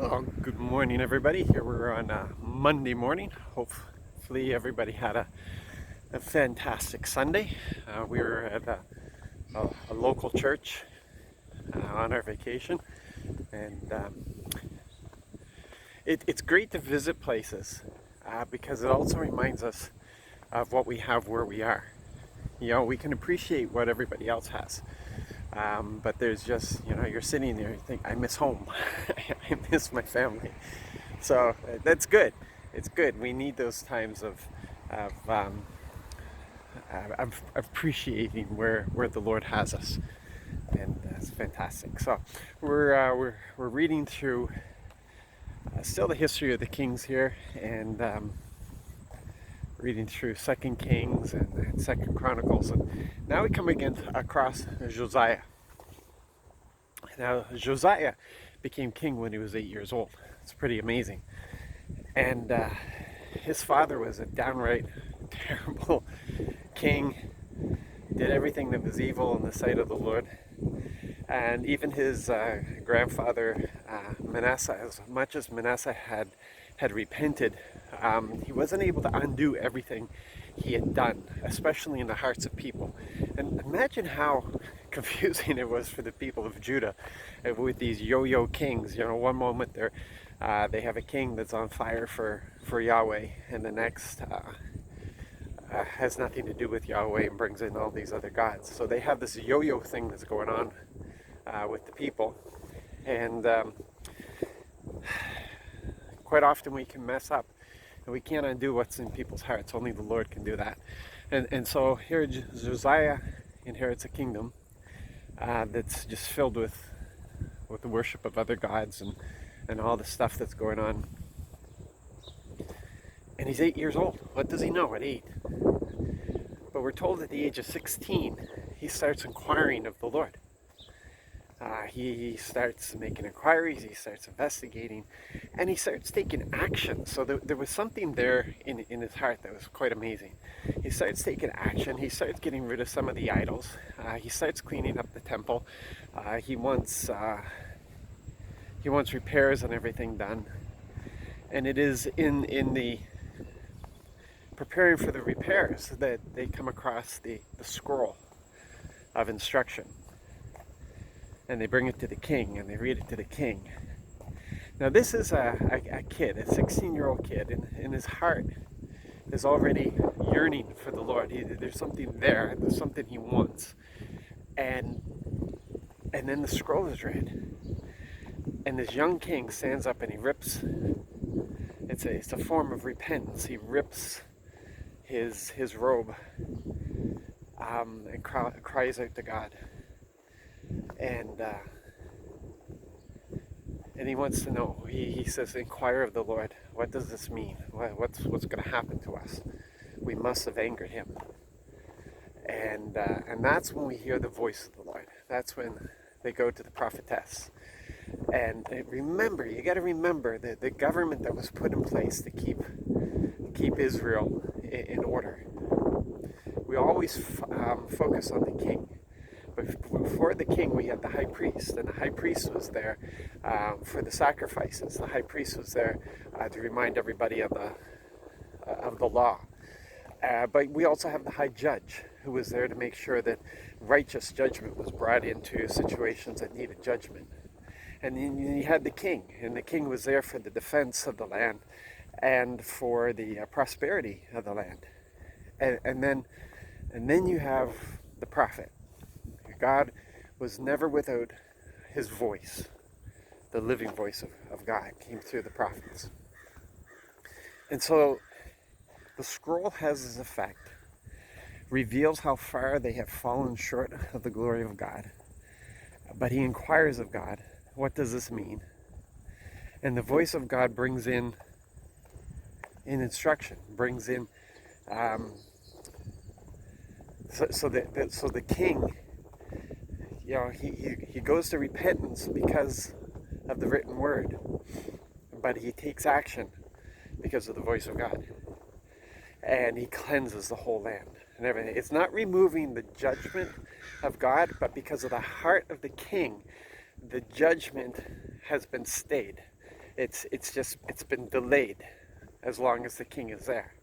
Oh, good morning, everybody. Here we're on Monday morning. Hopefully, everybody had a fantastic Sunday. We were at a local church on our vacation, and it's great to visit places because it also reminds us of what we have where we are. You know, we can appreciate what everybody else has. But there's just, you're sitting there, you think, I miss home. I miss my family. So that's good. It's good. We need those times of, um, of appreciating where the Lord has us. And that's fantastic. So we're reading through still the history of the kings here, and reading through Second Kings and Second Chronicles, and now we come again across Josiah. Now Josiah became king when he was 8 years old. It's pretty amazing, and his father was a downright terrible king. Did everything that was evil in the sight of the Lord, and even his grandfather Manasseh, as much as Manasseh had repented, he wasn't able to undo everything he had done, especially in the hearts of people. And imagine how confusing it was for the people of Judah with these yo-yo kings. You know, one moment they have a king that's on fire for Yahweh, and the next has nothing to do with Yahweh and brings in all these other gods. So they have this yo-yo thing that's going on with the people, and quite often we can mess up and we can't undo what's in people's hearts. Only the Lord can do that. And so here Josiah inherits a kingdom that's just filled with the worship of other gods and all the stuff that's going on. And he's 8 years old. What does he know at 8? But we're told at the age of 16, he starts inquiring of the Lord. He starts making inquiries, he starts investigating, and he starts taking action. So there was something there in his heart that was quite amazing. He starts taking action, he starts getting rid of some of the idols, he starts cleaning up the temple, he wants repairs and everything done. And it is in the preparing for the repairs that they come across the scroll of instruction. And they bring it to the king, and they read it to the king. Now this is a kid, a 16-year-old kid, and in his heart is already yearning for the Lord. There's something there, there's something he wants. And then the scroll is read. And this young king stands up and he rips, it's a form of repentance. He rips his robe and cries out to God. And he wants to know. He says, inquire of the Lord. What does this mean? What's going to happen to us? We must have angered him. And that's when we hear the voice of the Lord. That's when they go to the prophetess. And remember, you got to remember that the government that was put in place to keep Israel in order. We always focus on the king. But before the king, we had the high priest, and the high priest was there for the sacrifices. The high priest was there to remind everybody of the law. But we also have the high judge, who was there to make sure that righteous judgment was brought into situations that needed judgment. And then you had the king, and the king was there for the defense of the land and for the prosperity of the land. And then you have the prophet. God was never without his voice. The living voice of God came through the prophets. And so the scroll has this effect, reveals how far they have fallen short of the glory of God. But he inquires of God, what does this mean? And the voice of God brings in instruction, brings in, so the king, you know, he goes to repentance because of the written word, but he takes action because of the voice of God, and he cleanses the whole land and everything. It's not removing the judgment of God, but because of the heart of the king, the judgment has been stayed, It's been delayed as long as the king is there.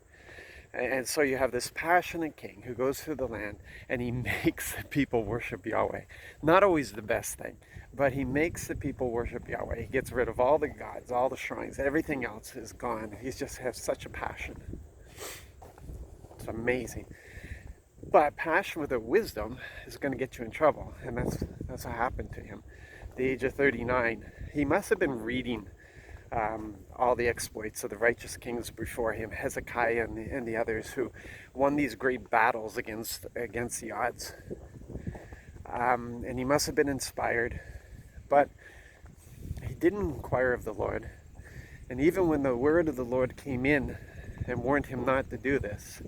And so you have this passionate king who goes through the land and he makes the people worship Yahweh. Not always the best thing, but he makes the people worship Yahweh. He gets rid of all the gods, all the shrines, everything else is gone. He just has such a passion. It's amazing. But passion without wisdom is going to get you in trouble, and that's what happened to him. At the age of 39, he must have been reading all the exploits of the righteous kings before him, Hezekiah and the others who won these great battles against the odds. And he must have been inspired, but he didn't inquire of the Lord. And even when the word of the Lord came in and warned him not to do this,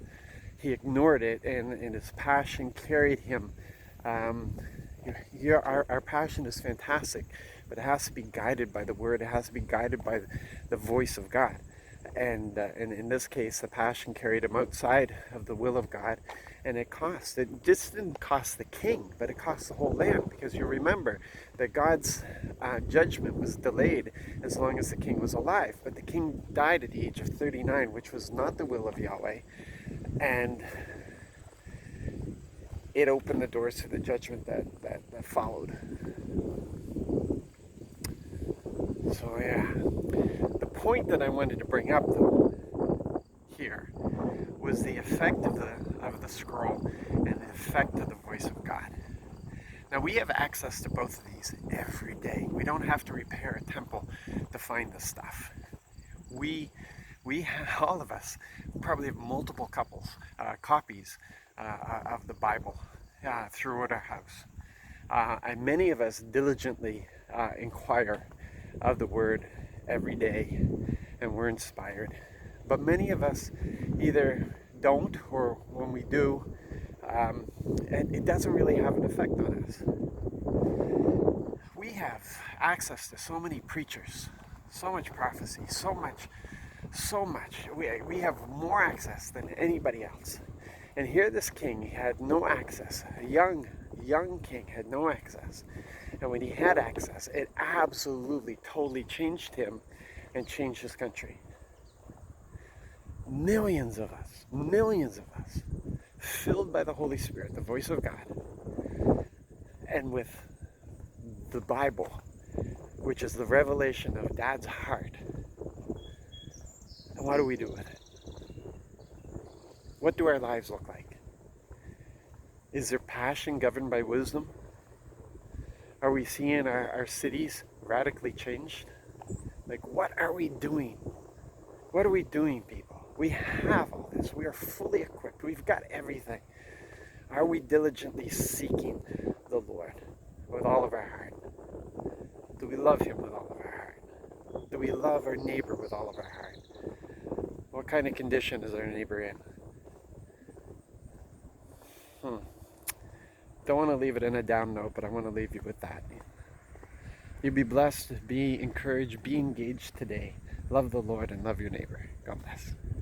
he ignored it, and his passion carried him. Our passion is fantastic, but it has to be guided by the word. It has to be guided by the voice of God. And in this case, the passion carried him outside of the will of God, and it cost. It just didn't cost the king, but it cost the whole land, because you remember that God's judgment was delayed as long as the king was alive. But the king died at the age of 39, which was not the will of Yahweh, and it opened the doors to the judgment that followed. So yeah, the point that I wanted to bring up though here was the effect of the scroll and the effect of the voice of God. Now we have access to both of these every day. We don't have to repair a temple to find this stuff. We have, all of us probably have multiple copies of the Bible throughout our house. And many of us diligently inquire of the word every day, and we're inspired. But many of us either don't, or when we do, and it doesn't really have an effect on us. We have access to so many preachers, so much prophecy, so much. We have more access than anybody else. And here this king had no access. A young king had no access. And when he had access, it absolutely, totally changed him and changed his country. Millions of us, filled by the Holy Spirit, the voice of God, and with the Bible, which is the revelation of Dad's heart. And what do we do with it? What do our lives look like? Is there passion governed by wisdom? Are we seeing our cities radically changed? Like, what are we doing? What are we doing, people? We have all this. We are fully equipped. We've got everything. Are we diligently seeking the Lord with all of our heart? Do we love him with all of our heart? Do we love our neighbor with all of our heart? What kind of condition is our neighbor in? Don't want to leave it in a down note, but I want to leave you with that. You be blessed, be encouraged, be engaged today. Love the Lord and love your neighbor. God bless.